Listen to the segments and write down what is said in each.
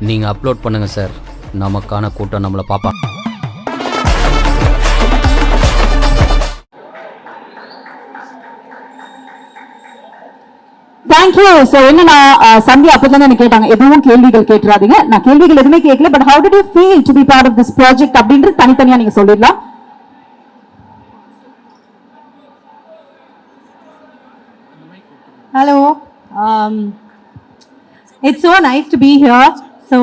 நீங்கள் அப்லோட் பண்ணுங்கள் சார், நமக்கான கூட்டம் நம்மளை பார்ப்பா. தேங்க்யூ. ஸோ என்னன்னா சந்தியா அப்பதான் எனக்கு கேட்டாங்க, எதுவும் கேள்விகள் கேட்டுறாதீங்க. நான் கேள்விகள் எதுவுமே கேட்கல, but how did you feel to be part of this project அப்படின்றது தனித்தனியா நீங்க சொல்லிடலாம். Hello. It's so nice to be here. So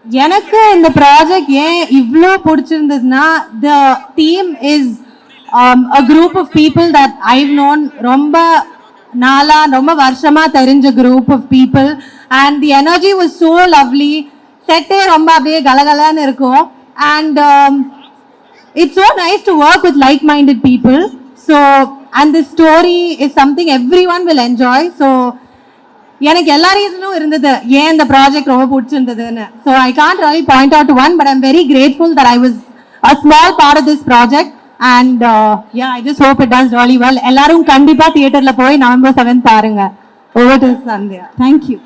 எனக்கு இந்த ப்ராஜெக்ட் ஏன் இவ்வளோ பிடிச்சிருந்ததுன்னா, the team is a group of people that I've known ரொம்ப நாளா, ரொம்ப வருஷமா தெரிஞ்ச group of people, and the energy was so lovely. செட்டே ரொம்ப அப்படியே கலகலன்னு இருக்கும், and it's so nice to work with like-minded people. So and this story is something everyone will enjoy. So எனக்கு எல்லா ரீசனும் இருந்தது ஏன் இந்த ப்ராஜெக்ட் ரொம்ப பிடிச்சிருந்ததுன்னு. So I can't really point out one, but I'm very grateful that I was a small part of this project. And yeah, I just hope it does really well. எல்லாரும் கண்டிப்பா தியேட்டர்ல போய் November 7th பாருங்க. Over to Sandhya. Thank you.